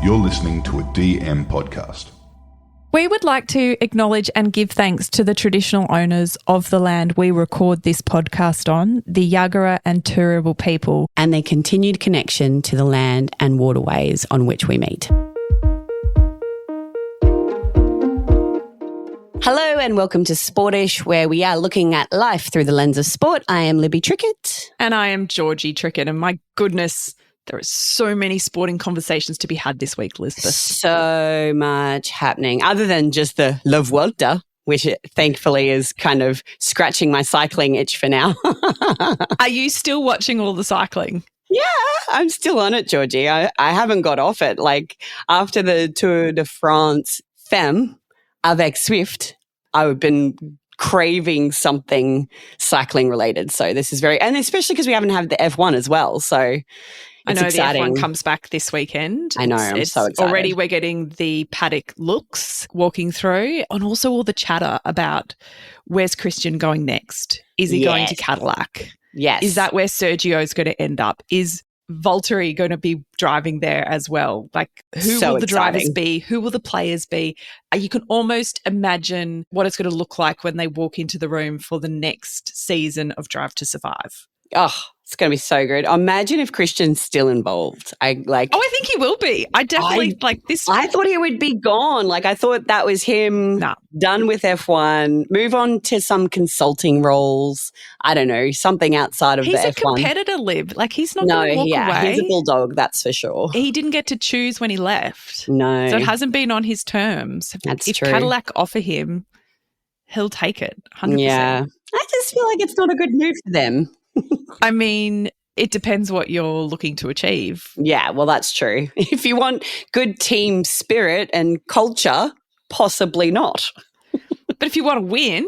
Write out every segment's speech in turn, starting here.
You're listening to a DM podcast. We would like to acknowledge and give thanks to the traditional owners of the land we record this podcast on, the Yagara and Turrbal people, and their continued connection to the land and waterways on which we meet. Hello and welcome to Sportish, where we are looking at life through the lens of sport. I am Libby Trickett. And I am Georgie Trickett. And my goodness, there are so many sporting conversations to be had this week, Elizabeth. So much happening, other than just the La Vuelta, which thankfully is kind of scratching my cycling itch for now. Are you still watching all the cycling? Yeah, I'm still on it, Georgie. I haven't got off it. Like after the Tour de France Femme avec Swift, I've been craving something cycling related. So this is and especially because we haven't had the F1 as well. So I know exciting. The F1 comes back this weekend. I know, I'm so excited. Already we're getting the paddock looks walking through, and also all the chatter about where's Christian going next? Is he going to Cadillac? Yes. Is that where Sergio's going to end up? Is Valtteri going to be driving there as well? Like, who will the drivers be? Who will the players be? You can almost imagine what it's going to look like when they walk into the room for the next season of Drive to Survive. Oh, it's going to be so good. Imagine if Christian's still involved. I think he will be. I definitely like this. I thought he would be gone. Like, I thought that was him done with F1, move on to some consulting roles. I don't know, something outside of the F1. He's a competitor, Lib. Like, he's not going to walk away. He's a bulldog, that's for sure. He didn't get to choose when he left. No. So it hasn't been on his terms. That's if true. If Cadillac offer him, he'll take it, 100%. Yeah. I just feel like it's not a good move for them. I mean, it depends what you're looking to achieve. Yeah, well, that's true. If you want good team spirit and culture, possibly not. But if you want to win,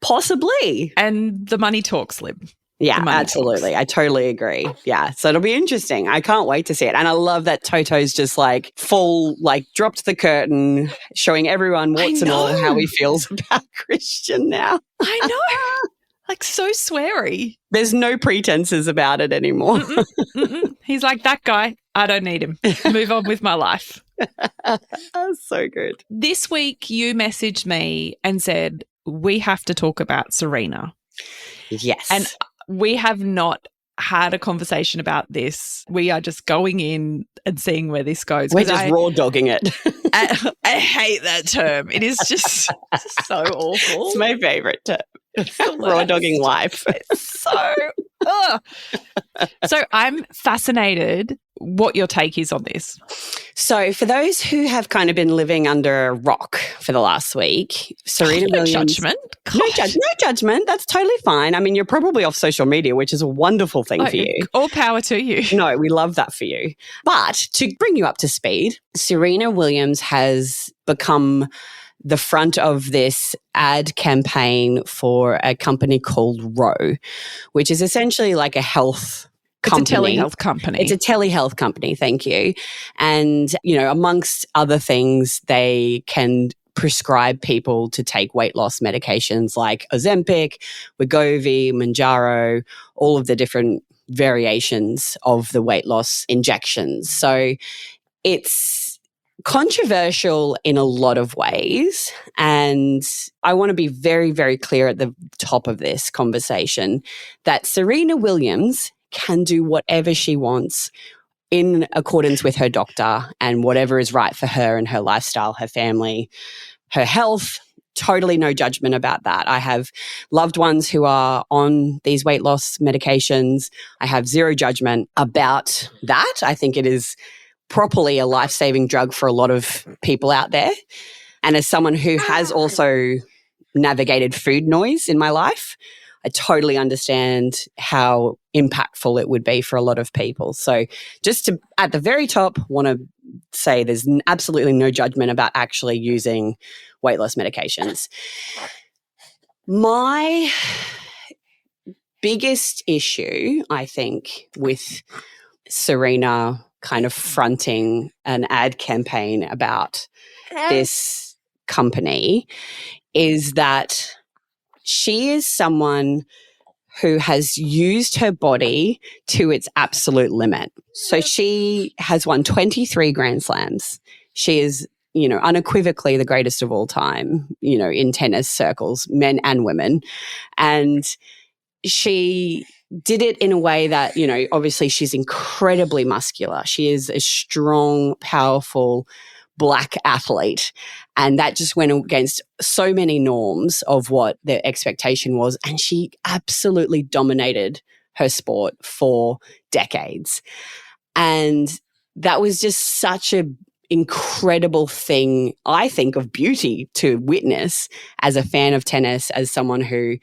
possibly. And the money talks, Lib. Yeah, absolutely. I totally agree. Yeah, so it'll be interesting. I can't wait to see it. And I love that Toto's just dropped the curtain, showing everyone warts and all how he feels about Christian now. I know. Like, so sweary. There's no pretenses about it anymore. He's like, that guy, I don't need him. Move on with my life. That's so good. This week you messaged me and said, we have to talk about Serena. Yes. And we have not had a conversation about this. We are just going in and seeing where this goes. We're just raw dogging it. I hate that term. It is just so awful. It's my favorite term. Raw dogging life. So I'm fascinated what your take is on this. So for those who have kind of been living under a rock for the last week, Serena Williams. Judgment. No judgment. That's totally fine. I mean, you're probably off social media, which is a wonderful thing for you. All power to you. No, we love that for you. But to bring you up to speed, Serena Williams has become the front of this ad campaign for a company called Ro, which is essentially like a health company. It's a telehealth company. It's a telehealth company, thank you. And, amongst other things, they can prescribe people to take weight loss medications like Ozempic, Wegovy, Mounjaro, all of the different variations of the weight loss injections. So it's controversial in a lot of ways, and I want to be very, very clear at the top of this conversation that Serena Williams can do whatever she wants in accordance with her doctor and whatever is right for her and her lifestyle, her family, her health. Totally no judgment about that. I have loved ones who are on these weight loss medications. I have zero judgment about that. I think it is properly a life-saving drug for a lot of people out there. And as someone who has also navigated food noise in my life, I totally understand how impactful it would be for a lot of people. So just to, at the very top, want to say there's absolutely no judgment about actually using weight loss medications. My biggest issue, I think, with Serena kind of fronting an ad campaign about this company is that she is someone who has used her body to its absolute limit. So she has won 23 Grand Slams. She is, unequivocally the greatest of all time, in tennis circles, men and women. And she did it in a way that, obviously she's incredibly muscular. She is a strong, powerful Black athlete. And that just went against so many norms of what the expectation was. And she absolutely dominated her sport for decades. And that was just such an incredible thing, I think, of beauty to witness as a fan of tennis, as someone who,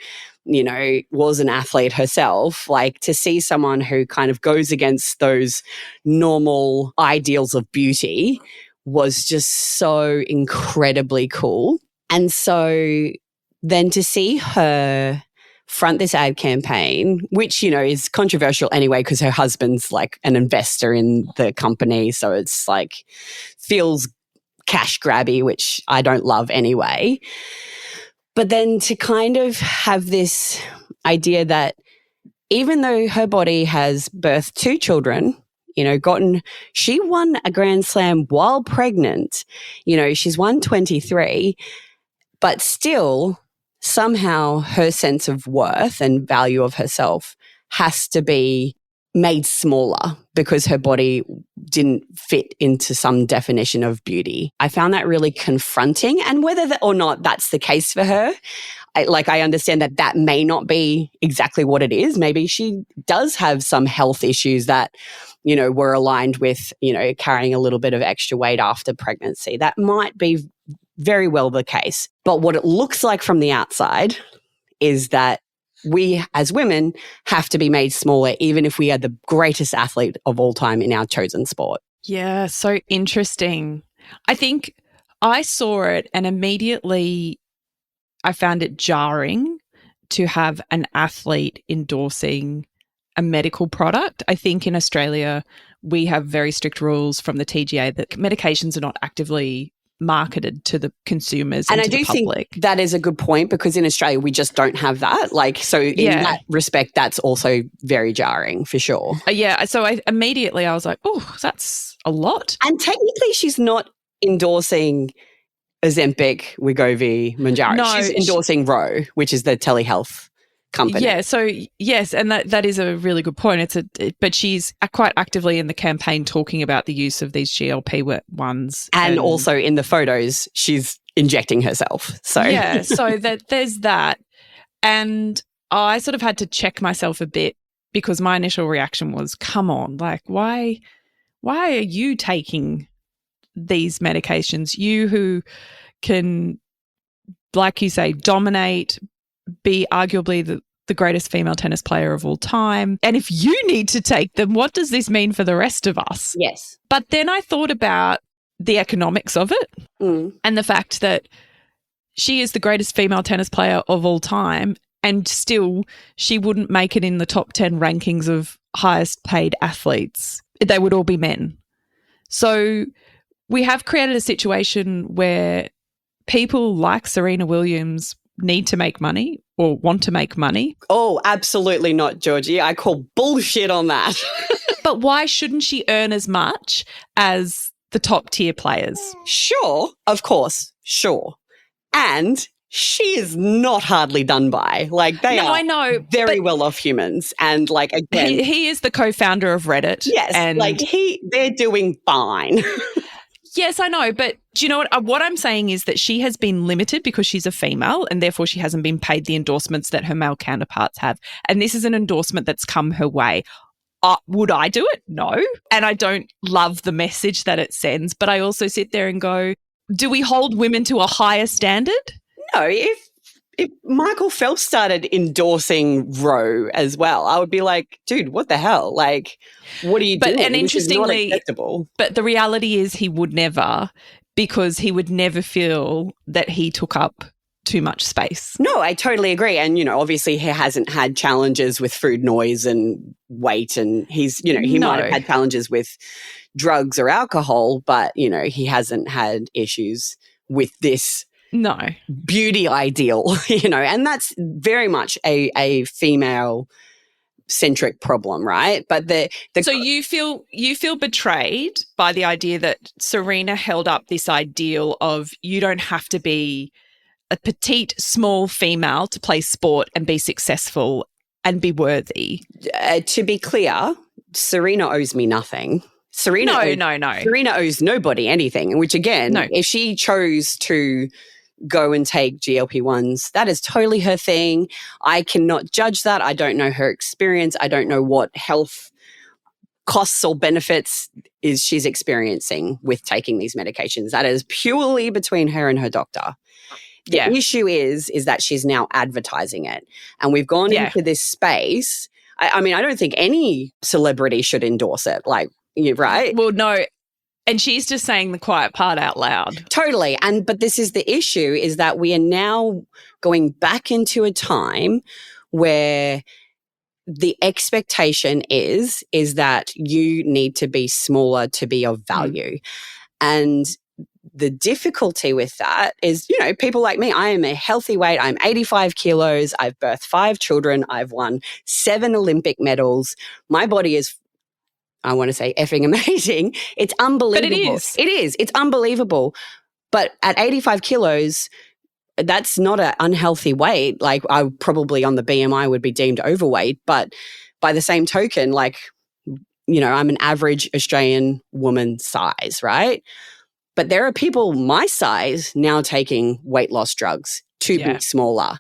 was an athlete herself, like to see someone who kind of goes against those normal ideals of beauty was just so incredibly cool. And so then to see her front this ad campaign, which, is controversial anyway because her husband's like an investor in the company. So it's like feels cash grabby, which I don't love anyway. But then to kind of have this idea that even though her body has birthed 2 children, she won a Grand Slam while pregnant. She's won 23, but still somehow her sense of worth and value of herself has to be made smaller because her body didn't fit into some definition of beauty. I found that really confronting, and whether or not that's the case for her, I understand that may not be exactly what it is. Maybe she does have some health issues that, were aligned with, carrying a little bit of extra weight after pregnancy. That might be very well the case. But what it looks like from the outside is that we as women have to be made smaller, even if we are the greatest athlete of all time in our chosen sport. Yeah, so interesting. I think I saw it and immediately I found it jarring to have an athlete endorsing a medical product. I think in Australia, we have very strict rules from the TGA that medications are not actively marketed to the consumers and to the public. Think that is a good point because in Australia, we just don't have that. In that respect, that's also very jarring for sure. So I was like, oh, that's a lot. And technically, she's not endorsing Ozempic, Wegovy, Mounjaro. No, she's endorsing Ro, which is the telehealth company. Yeah, so yes, and that is a really good point. But she's quite actively in the campaign talking about the use of these GLP-1s. And also in the photos, she's injecting herself. So yeah, so there's that. And I sort of had to check myself a bit because my initial reaction was, come on, like why are you taking these medications? You who can, like you say, dominate, be arguably the greatest female tennis player of all time. And if you need to take them, what does this mean for the rest of us? Yes. But then I thought about the economics of it and the fact that she is the greatest female tennis player of all time and still she wouldn't make it in the top 10 rankings of highest paid athletes. They would all be men. So we have created a situation where people like Serena Williams need to make money or want to make money. Oh, absolutely not, Georgie. I call bullshit on that. But why shouldn't she earn as much as the top tier players? Sure, of course, sure. And she is not hardly done by. They are I know, very well-off humans. And again, he is the co-founder of Reddit. Yes, and they're doing fine. Yes, I know. But do you know what? What I'm saying is that she has been limited because she's a female and therefore she hasn't been paid the endorsements that her male counterparts have. And this is an endorsement that's come her way. Would I do it? No. And I don't love the message that it sends. But I also sit there and go, do we hold women to a higher standard? No. If Michael Phelps started endorsing Roe as well, I would be like, dude, what the hell? What are you doing? And interestingly, this is not acceptable. But the reality is he would never, because he would never feel that he took up too much space. No, I totally agree. And, obviously he hasn't had challenges with food noise and weight and he might have had challenges with drugs or alcohol, but, he hasn't had issues with this beauty ideal, and that's very much a female centric problem, right? But so you feel betrayed by the idea that Serena held up this ideal of you don't have to be a petite, small female to play sport and be successful and be worthy. To be clear, Serena owes me nothing. Serena owes nobody anything, which again, if she chose to go and take GLP-1s, that is totally her thing. I cannot judge that. I don't know her experience. I don't know what health costs or benefits is she's experiencing with taking these medications. That is purely between her and her doctor. The issue is that she's now advertising it. And we've gone into this space. I mean, I don't think any celebrity should endorse it. Like, right? Well, no. And she's just saying the quiet part out loud. Totally. But this is the issue, is that we are now going back into a time where the expectation is that you need to be smaller to be of value. And the difficulty with that is, people like me, I am a healthy weight. I'm 85 kilos. I've birthed 5 children. I've won 7 Olympic medals. My body is, I want to say, effing amazing. It's unbelievable. But it is. It is. It's unbelievable. But at 85 kilos, that's not an unhealthy weight. Like, I probably on the BMI would be deemed overweight. But by the same token, like, I'm an average Australian woman size, right? But there are people my size now taking weight loss drugs to be smaller.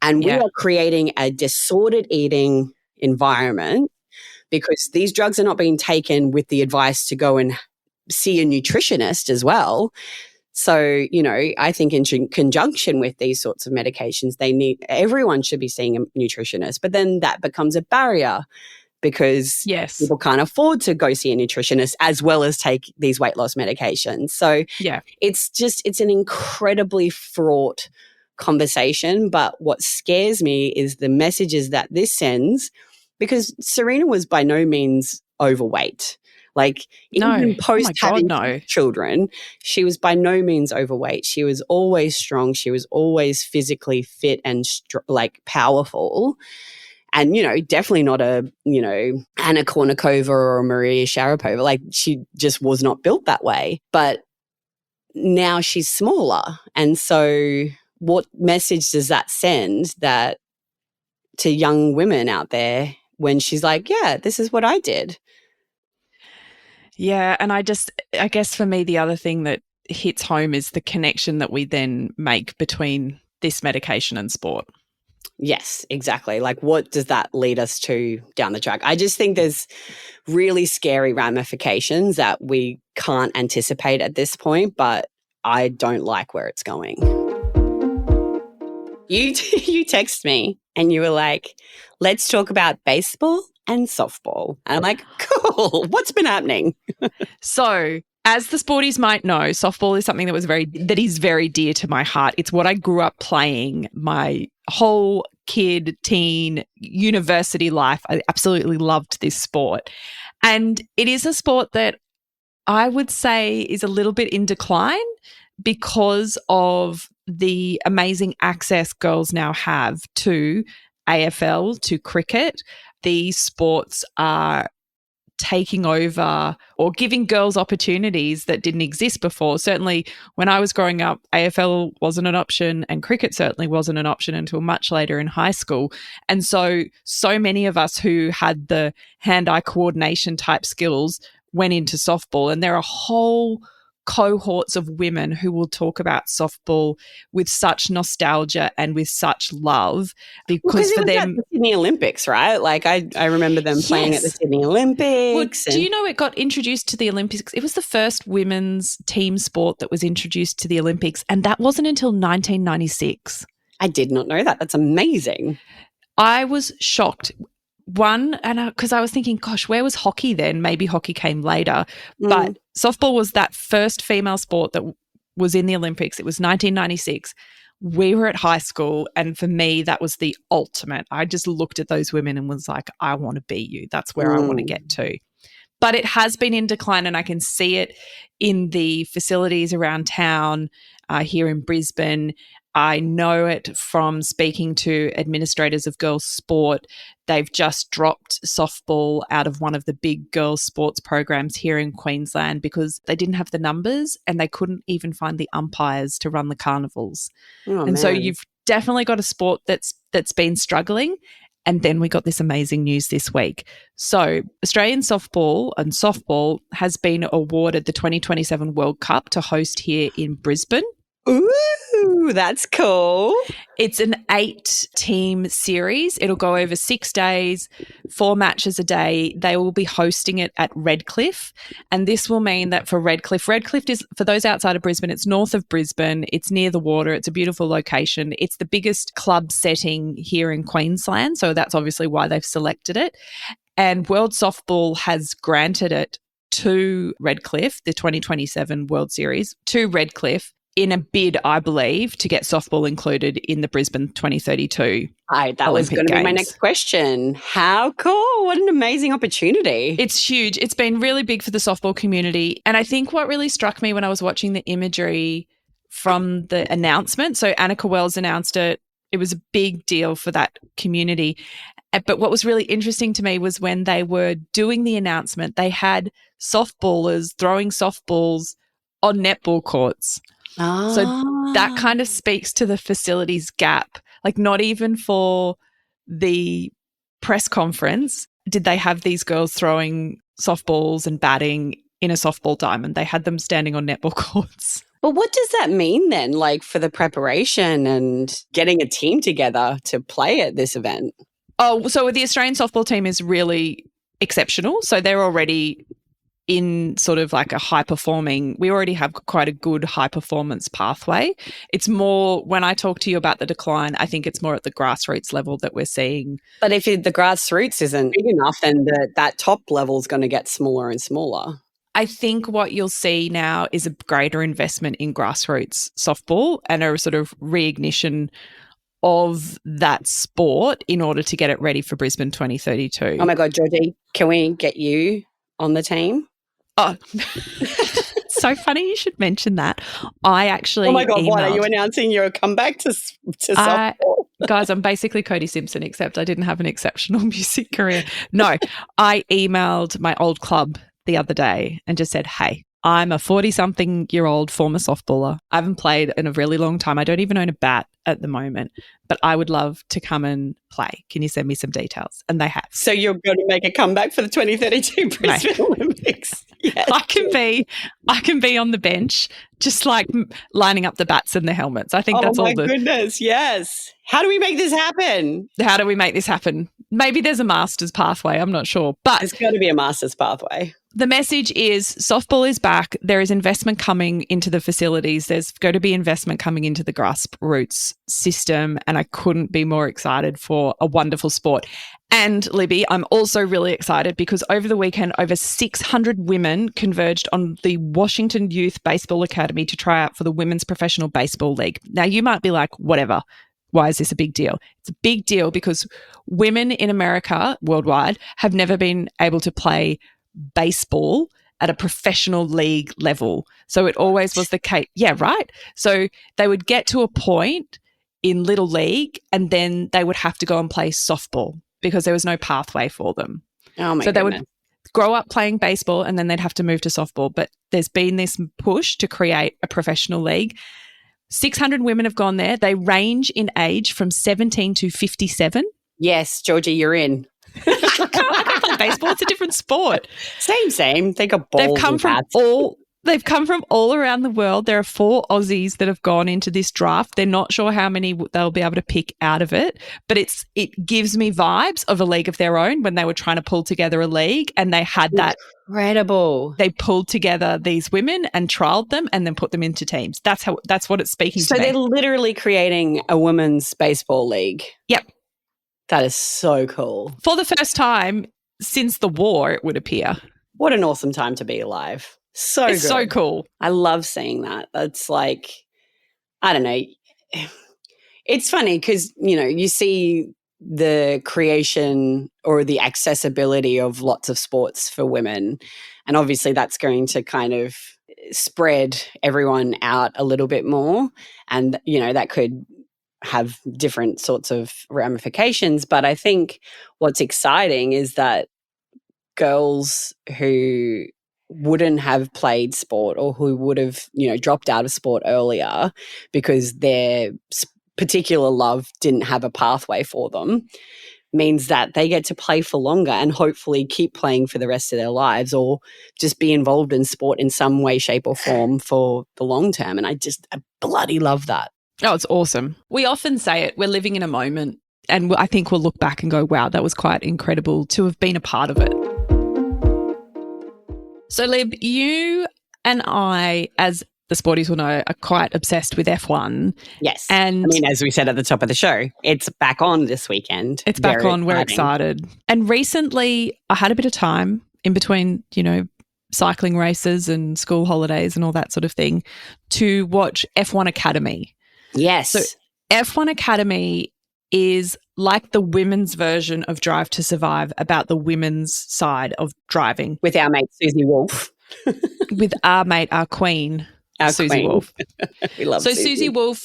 And we are creating a disordered eating environment because these drugs are not being taken with the advice to go and see a nutritionist as well. So, I think in conjunction with these sorts of medications, everyone should be seeing a nutritionist. But then that becomes a barrier because people can't afford to go see a nutritionist as well as take these weight loss medications. So it's an incredibly fraught conversation. But what scares me is the messages that this sends, because Serena was by no means overweight. Like, even post having children, she was by no means overweight. She was always strong. She was always physically fit and powerful. And, definitely not a, Anna Kournikova or Maria Sharapova. Like, she just was not built that way. But now she's smaller. And so what message does that send to young women out there when she's like, yeah, this is what I did? Yeah. And I guess for me, the other thing that hits home is the connection that we then make between this medication and sport. Yes, exactly. Like, what does that lead us to down the track? I just think there's really scary ramifications that we can't anticipate at this point, but I don't like where it's going. You text me and you were like, let's talk about baseball and softball. And I'm like, cool, what's been happening? So, as the sporties might know, softball is something that is very dear to my heart. It's what I grew up playing my whole kid, teen, university life. I absolutely loved this sport. And it is a sport that I would say is a little bit in decline because of the amazing access girls now have to AFL, to cricket. These sports are taking over or giving girls opportunities that didn't exist before. Certainly when I was growing up, AFL wasn't an option and cricket certainly wasn't an option until much later in high school. And so many of us who had the hand-eye coordination type skills went into softball, and there are whole cohorts of women who will talk about softball with such nostalgia and with such love because for them, the Sydney Olympics, right? Like I remember them playing at the Sydney Olympics. Well, do you know it got introduced to the Olympics? It was the first women's team sport that was introduced to the Olympics, and that wasn't until 1996. I did not know that. That's amazing. I was shocked. Because I was thinking, gosh, where was hockey then? Maybe hockey came later. But softball was that first female sport that was in the Olympics. It was 1996. We were at high school, and for me, that was the ultimate. I just looked at those women and was like, I want to be you. That's where I want to get to. But it has been in decline, and I can see it in the facilities around town here in Brisbane. I know it from speaking to administrators of girls' sport. They've just dropped softball out of one of the big girls' sports programs here in Queensland because they didn't have the numbers and they couldn't even find the umpires to run the carnivals. So you've definitely got a sport that's been struggling. And then we got this amazing news this week. So Australian softball and softball has been awarded the 2027 World Cup to host here in Brisbane. Ooh, that's cool. It's an 8-team series. It'll go over 6 days, 4 matches a day. They will be hosting it at Redcliffe. And this will mean that for Redcliffe is, for those outside of Brisbane, it's north of Brisbane. It's near the water. It's a beautiful location. It's the biggest club setting here in Queensland. So that's obviously why they've selected it. And World Softball has granted it to Redcliffe, the 2027 World Series, to Redcliffe, in a bid, I believe, to get softball included in the Brisbane 2032 that was going to be my next question. How cool. What an amazing opportunity. It's huge. It's been really big for the softball community. And I think what really struck me when I was watching the imagery from the announcement, so Annika Wells announced it. It was a big deal for that community. But what was really interesting to me was when they were doing the announcement, they had softballers throwing softballs on netball courts. So that kind of speaks to the facilities gap. Like, not even for the press conference did they have these girls throwing softballs and batting in a softball diamond. They had them standing on netball courts. Well, what does that mean then, like, for the preparation and getting a team together to play at this event? Oh, so the Australian softball team is really exceptional. So they're already in sort of like a high-performing, we already have quite a good high-performance pathway. It's more, when I talk to you about the decline, I think it's more at the grassroots level that we're seeing. But if the grassroots isn't big enough, then that top level is going to get smaller and smaller. I think what you'll see now is a greater investment in grassroots softball and a sort of reignition of that sport in order to get it ready for Brisbane 2032. Oh my God, Georgie, can we get you on the team? Oh, so funny you should mention that. I actually Oh my God, what? Are you announcing your comeback to softball? Guys, I'm basically Cody Simpson, except I didn't have an exceptional music career. No, I emailed my old club the other day and just said, hey, I'm a 40-something-year-old former softballer. I haven't played in a really long time. I don't even own a bat at the moment, but I would love to come and play. Can you send me some details? And they have. So you're going to make a comeback for the 2032 Brisbane Olympics? Yes. I can be on the bench, just like lining up the bats and the helmets. I think that's all. Oh my goodness, yes. How do we make this happen? Maybe there's a master's pathway. I'm not sure, but there's got to be a master's pathway. The message is softball is back. There is investment coming into the facilities. There's going to be investment coming into the grassroots system, and I couldn't be more excited for a wonderful sport. And Libby, I'm also really excited because over the weekend, over 600 women converged on the Washington Youth Baseball Academy to try out for the Women's Professional Baseball League. Now, you might be like, whatever. Why is this a big deal? It's a big deal because women in America, worldwide, have never been able to play baseball at a professional league level. So it always was the case. Yeah, right. So they would get to a point in Little League and then they would have to go and play softball because there was no pathway for them. Oh my So they goodness. would grow up playing baseball and then they'd have to move to softball. But there's been this push to create a professional league. 600 women have gone there. They range in age from 17 to 57. Yes, Georgie, you're in. I can't play baseball. It's a different sport. Same. They got balls. They've come from all around the world. There are 4 Aussies that have gone into this draft. They're not sure how many they'll be able to pick out of it, but it gives me vibes of a league of their own when they were trying to pull together a league and they had that. Incredible. They pulled together these women and trialed them and then put them into teams. That's what it's speaking to me. So they're literally creating a women's baseball league. Yep. That is so cool. For the first time since the war, it would appear. What an awesome time to be alive. It's good. So cool. I love seeing that. That's like, I don't know. It's funny because, you see the creation or the accessibility of lots of sports for women. And obviously that's going to kind of spread everyone out a little bit more. And, you know, that could have different sorts of ramifications. But I think what's exciting is that girls who wouldn't have played sport or who would have, you know, dropped out of sport earlier because their particular love didn't have a pathway for them means that they get to play for longer and hopefully keep playing for the rest of their lives or just be involved in sport in some way, shape or form for the long term. And I bloody love that. Oh, it's awesome. We often say it, we're living in a moment, and I think we'll look back and go, wow, that was quite incredible to have been a part of it. So, Lib, you and I, as the sporties will know, are quite obsessed with F1. Yes. And I mean, as we said at the top of the show, it's back on this weekend. It's back on. We're excited. And recently I had a bit of time in between, you know, cycling races and school holidays and all that sort of thing to watch F1 Academy. Yes. So F1 Academy is like the women's version of Drive to Survive, about the women's side of driving. With our mate Susie Wolf. With our mate, our queen, Susie Wolf. We love So Susie. Susie Wolf,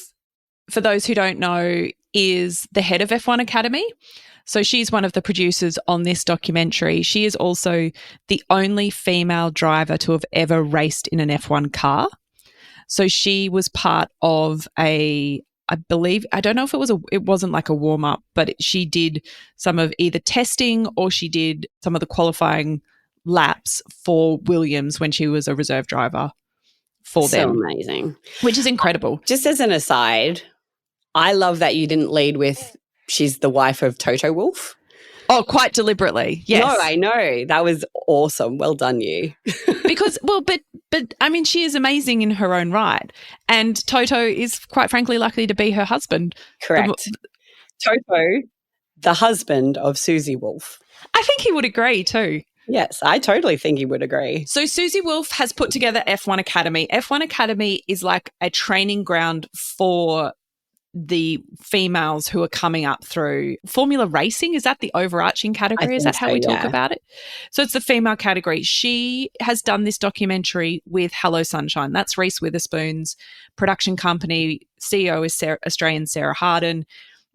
for those who don't know, is the head of F1 Academy. So she's one of the producers on this documentary. She is also the only female driver to have ever raced in an F1 car. So she was part of I don't know if it wasn't like a warm-up, but she did some of either testing or she did some of the qualifying laps for Williams when she was a reserve driver for them. So amazing. Which is incredible. Just as an aside, I love that you didn't lead with she's the wife of Toto Wolff. Oh, quite deliberately. Yes. No, I know. That was awesome. Well done, you. Because, well, but I mean, she is amazing in her own right. And Toto is quite frankly likely to be her husband. Correct. Toto, the husband of Susie Wolf. I think he would agree too. Yes, I totally think he would agree. So Susie Wolf has put together F1 Academy. F1 Academy is like a training ground for the females who are coming up through Formula Racing. Is that the overarching category? Is that how we talk about it? So it's the female category. She has done this documentary with Hello Sunshine. That's Reese Witherspoon's production company. CEO is Australian Sarah Harden.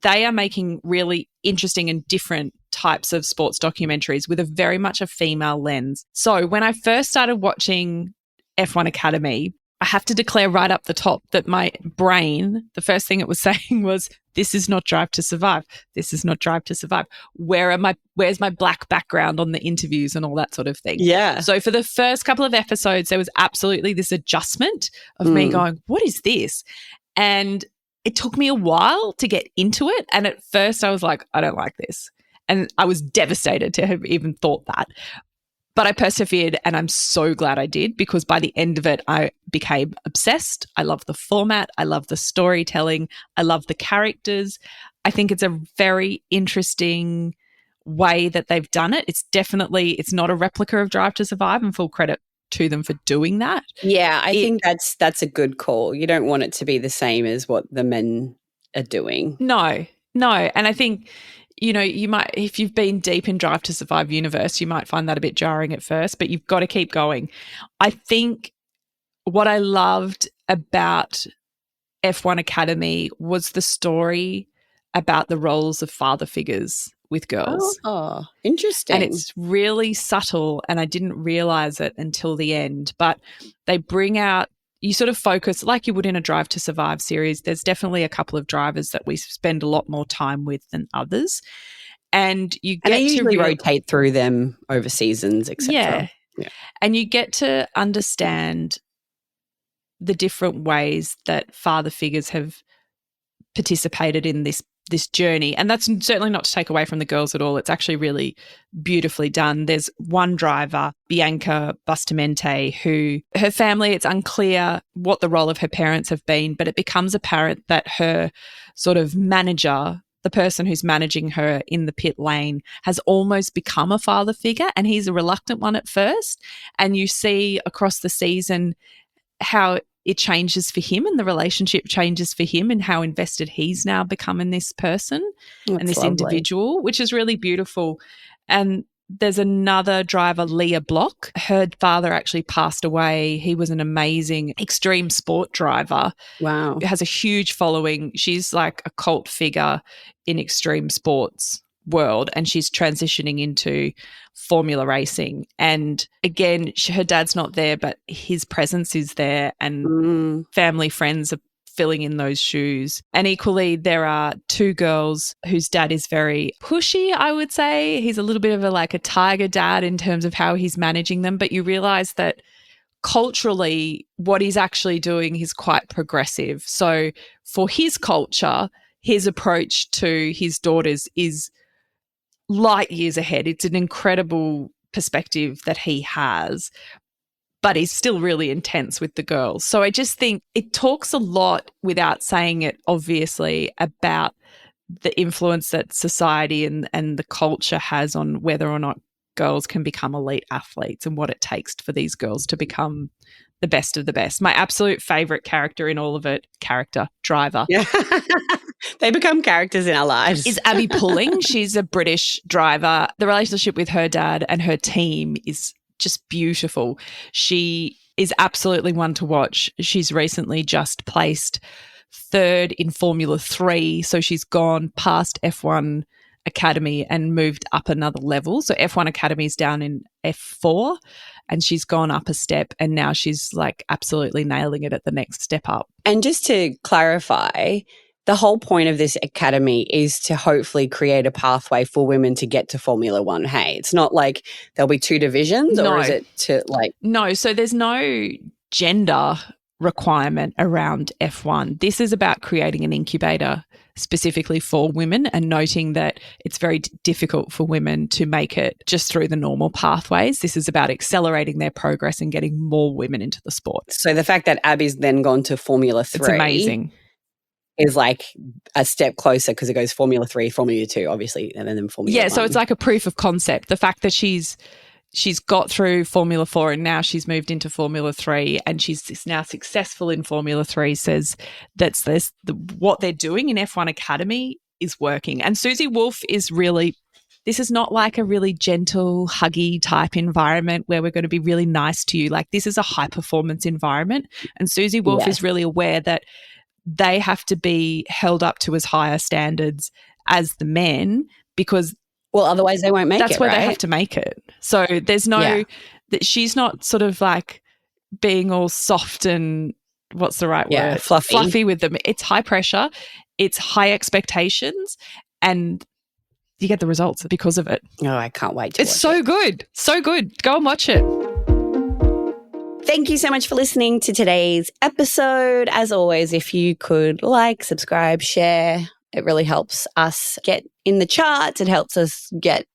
They are making really interesting and different types of sports documentaries with a very much a female lens. So when I first started watching F1 Academy, I have to declare right up the top that my brain, the first thing it was saying was, this is not Drive to Survive. This is not Drive to Survive. Where's my black background on the interviews and all that sort of thing? Yeah. So for the first couple of episodes, there was absolutely this adjustment of me going, what is this? And it took me a while to get into it. And at first I was like, I don't like this. And I was devastated to have even thought that. But I persevered, and I'm so glad I did, because by the end of it, I became obsessed. I love the format. I love the storytelling. I love the characters. I think it's a very interesting way that they've done it. It's not a replica of Drive to Survive, and full credit to them for doing that. Yeah, I think that's a good call. You don't want it to be the same as what the men are doing. No. And I think, you know, you might, if you've been deep in Drive to Survive universe, you might find that a bit jarring at first, but you've got to keep going. I think what I loved about F1 Academy was the story about the roles of father figures with girls. Oh, interesting. And it's really subtle, and I didn't realize it until the end, but they bring out, you sort of focus like you would in a Drive to Survive series. There's definitely a couple of drivers that we spend a lot more time with than others. And you get they usually to rotate through them over seasons, etc. Yeah. And you get to understand the different ways that father figures have participated in this journey. And that's certainly not to take away from the girls at all. It's actually really beautifully done. There's one driver, Bianca Bustamante, who her family, it's unclear what the role of her parents have been, but it becomes apparent that her sort of manager, the person who's managing her in the pit lane, has almost become a father figure, and he's a reluctant one at first. And you see across the season how it changes for him and the relationship changes for him and how invested he's now become in this person and this individual, which is really beautiful. And there's another driver, Leah Block. Her father actually passed away. He was an amazing extreme sport driver. Wow. Has a huge following. She's like a cult figure in extreme sports world, and she's transitioning into formula racing. And again, her dad's not there, but his presence is there, and family friends are filling in those shoes. And equally, there are two girls whose dad is very pushy, I would say. He's a little bit of a tiger dad in terms of how he's managing them, but you realize that culturally what he's actually doing is quite progressive. So for his culture, his approach to his daughters is light years ahead. It's an incredible perspective that he has, but he's still really intense with the girls. So I just think it talks a lot, without saying it obviously, about the influence that society and the culture has on whether or not girls can become elite athletes and what it takes for these girls to become the best of the best. My absolute favourite character in all of it, driver. Yeah. They become characters in our lives. Is Abby Pulling. She's a British driver. The relationship with her dad and her team is just beautiful. She is absolutely one to watch. She's recently just placed third in Formula 3, so she's gone past F1 Academy and moved up another level. So F1 Academy is down in F4 and she's gone up a step, and now she's absolutely nailing it at the next step up. And just to clarify, the whole point of this academy is to hopefully create a pathway for women to get to Formula One. Hey, it's not like there'll be two divisions, or is it to No, so there's no gender requirement around F1. This is about creating an incubator specifically for women and noting that it's very difficult for women to make it just through the normal pathways. This is about accelerating their progress and getting more women into the sport. So the fact that Abby's then gone to Formula 3. It's amazing. Is a step closer, because it goes Formula 3, Formula 2, obviously, and then Formula 1. Yeah, so it's like a proof of concept. The fact that she's got through Formula 4 and now she's moved into Formula 3 and she's now successful in Formula 3 says that's what they're doing in F1 Academy is working. And Susie Wolff is really, this is not like a really gentle, huggy type environment where we're going to be really nice to you. This is a high performance environment, and Susie Wolff is really aware that they have to be held up to as higher standards as the men, because otherwise they won't make it. That's where they have to make it. So there's no that she's not sort of being all soft and what's the right word? Fluffy with them. It's high pressure, it's high expectations, and you get the results because of it. Oh, I can't wait to watch it. It's so good. So good. Go and watch it. Thank you so much for listening to today's episode. As always, if you could subscribe, share, it really helps us get in the charts. It helps us get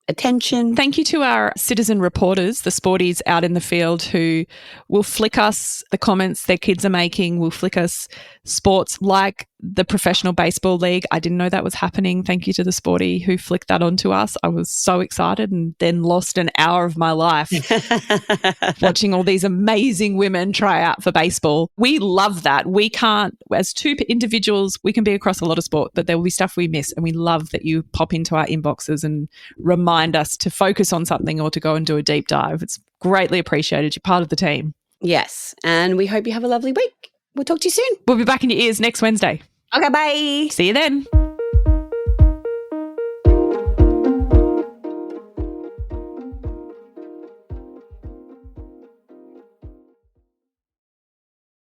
attention. Thank you to our citizen reporters, the sporties out in the field, who will flick us the comments their kids are making, will flick us sports like the Professional Baseball League. I didn't know that was happening. Thank you to the sporty who flicked that onto us. I was so excited and then lost an hour of my life watching all these amazing women try out for baseball. We love that. We can't, as two individuals, we can be across a lot of sport, but there will be stuff we miss, and we love that you pop into our inboxes and remind us to focus on something or to go and do a deep dive. It's greatly appreciated. You're part of the team. Yes, and we hope you have a lovely week. We'll talk to you soon. We'll be back in your ears next Wednesday. Okay, bye. See you then.